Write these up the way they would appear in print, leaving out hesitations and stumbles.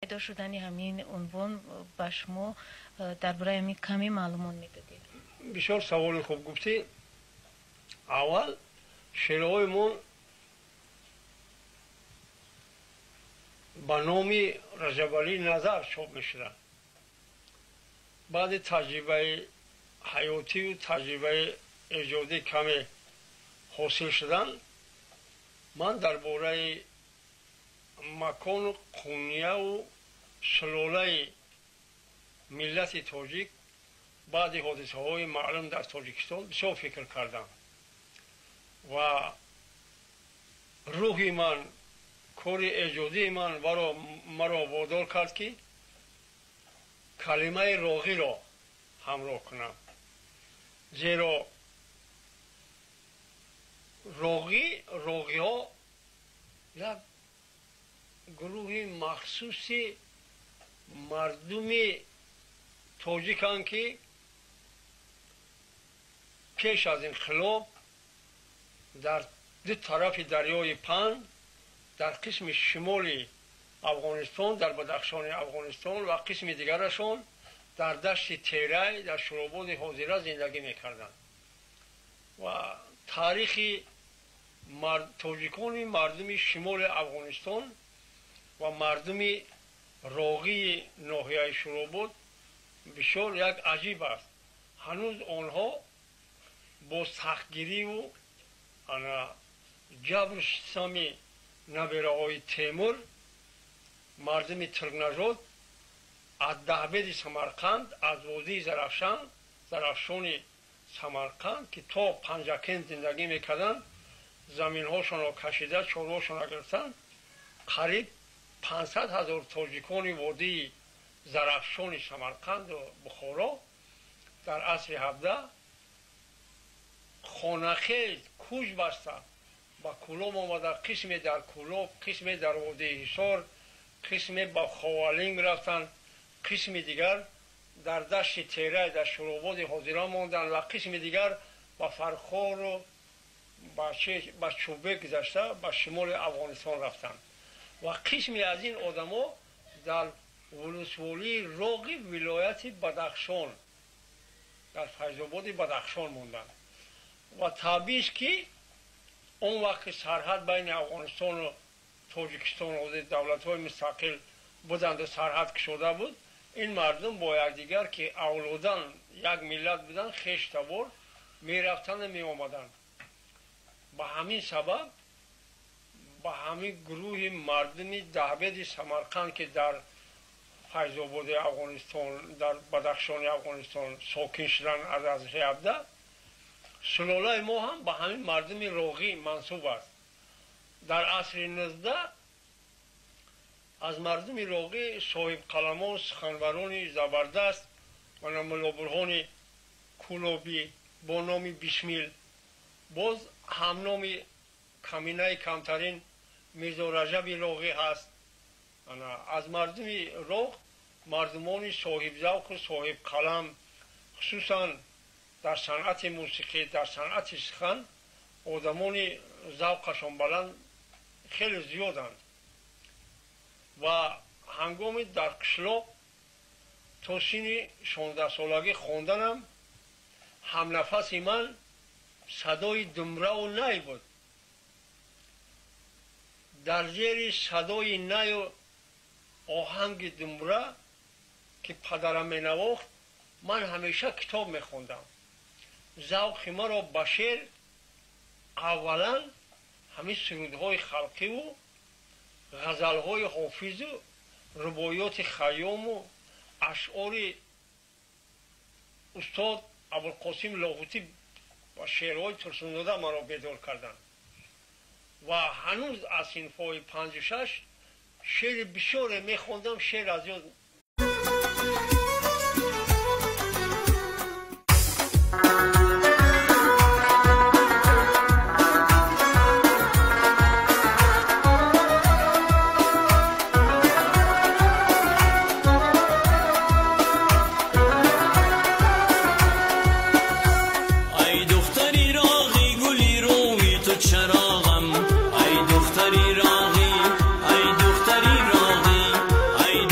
پیدا شدن همین عنوان با شما درباره همین کمی معلومات میدادید. بسیار سوال خوب گفتی. اول شعرهایمون با نام رجب علی نظر چاپ میشدن. بعد تجربه حیاتی و تجربه ایجادی کمی حاصل شدن، من درباره مکان و قونیه و سلاله ملت تاجیک بعد حادثه های معلوم در تاجیکستان بسیار فکر کردم و روحی من، کار ایجادی من مرا وادار کرد که کلمه راغی را همراه کنم. زیرا راغی ها یک گروه مخصوصی مردم تاجیکند که پیش از انقلاب در دو طرف دریای پنج در قسم شمال افغانستان، در بدخشان افغانستان و قسم دیگرشان در دشت تیره در شوراباد حاضره زندگی میکردند و تاریخ تاجیکان مردم شمال افغانستان و مردم راغی ناحیه شوراباد بسیار یک عجیب است. هنوز آنها با سختگیری و جبر ستم نبیره‌های تیمور، مردم ترکنژاد از دهبد سمرقند، از وادی زرافشان سمرقند که تا پنجکند زندگی میکردند، زمین‌هاشون را کشیده، چاره‌هاشون را گرفتند. قریب 500,000 تاجیکان وادی زرافشان سمرقند و بخارا در عصر 17 خانه‌خیز کوچ بسته با کلاب آمده، قسمی در کلاب، قسمی در وادی حصار، قسمی با خوالین می‌رفتند، قسم دیگر در دشت تیره در شوراباد حاضره ماندند و قسم دیگر با فرخار و با چوبه گذشته به شمال افغانستان رفتند و قسمی از این آدم‌ها در ولسوالی راغی ولایت بدخشان در فیض‌آباد بدخشان ماندند و طبیعی است که اون وقت سرحد بین افغانستان و تاجیکستان و دولت‌های مستقل بودند و سرحد کشیده بود. این مردم با یکدیگر که اولادن یک ملت بودند خویش تبار می‌رفتند و می‌آمدند. به همین سبب با همین گروه مردم دهبد سمرقند که در فیض‌آباد افغانستان در بدخشان افغانستان ساکن شدن از عصر 17 سلاله ما هم به همین مردم راغی منسوب است. در عصر 19 از مردم راغی صاحب قلمان، سخنوران زبردست و ملا برهان کلابی با نام بسمیل، باز هم نام کمینه کمترین میرزا رجب راغی هست. از مردم راغ مردمان صاحب ذوق و صاحب قلم، خصوصا در صنعت موسیقی، در صنعت سخن آدمان ذوقشان بلند خیلی زیادند و هنگام در قشلاق تا سن 16 سالگی خواندنم هم نفس من صدای دمره و نی بود. در زیر صدای نی و آهنگ دمره که پدرم می نواخت من همیشه کتاب می خوندم. ذوق مرا به شعر اولا همین سرودهای خلقی و غزلهای حافظ و رباعیات خیام و اشعار استاد ابوالقاسم لاهوتی و شعرهای ترسانداده مرا بیدار کردند و هنوز از صنف‌های 5 و 6 شعر بسیار می خوندم. شعر از یاد چراغم ای دختری راغی ای دختری راغی ای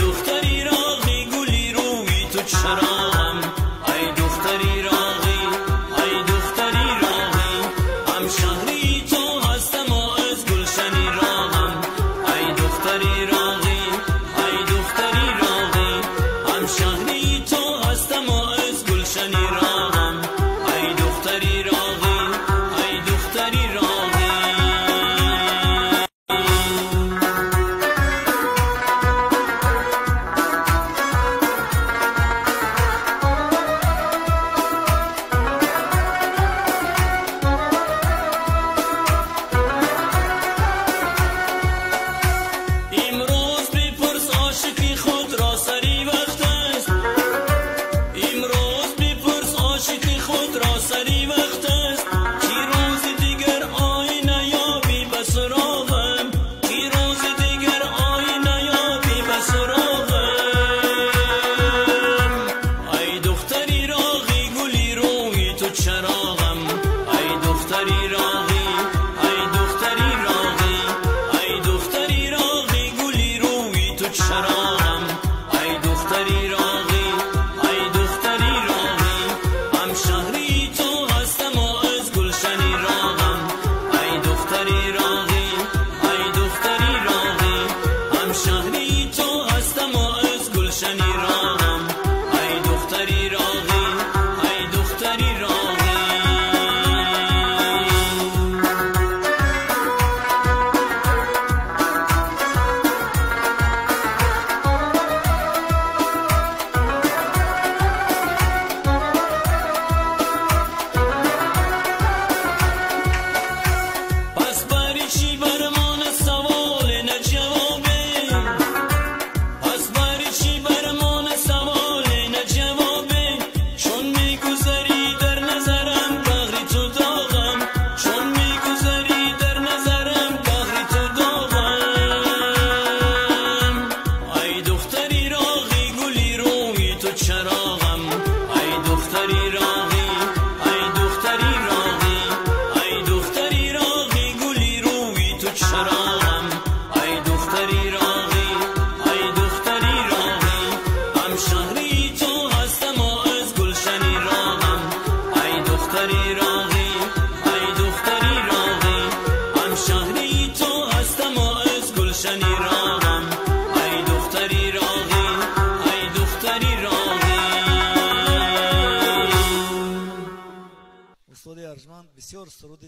چراغم ای دختری راقی ای دختری راقی هم شهری تو هستم و از گلشنی راغم ای دختری راقی ای دختری راقی هم شهری تو هستم و از گلشنی راغم ای دختری راقی ای دختری راقی چراغم ای دختری راقی ای دختری راقی ای دختری راقی گلی روی تو چراغم ای دختری راقی ای دختری راقی هم شهری تو هستم و از گلشنی راغم ای دختری راقی ای دختری راقی هم شهری تو هستم و از گلشنی راغم ای دختری راقی ای دختری راقی. استاد ارجمند بسیار سرود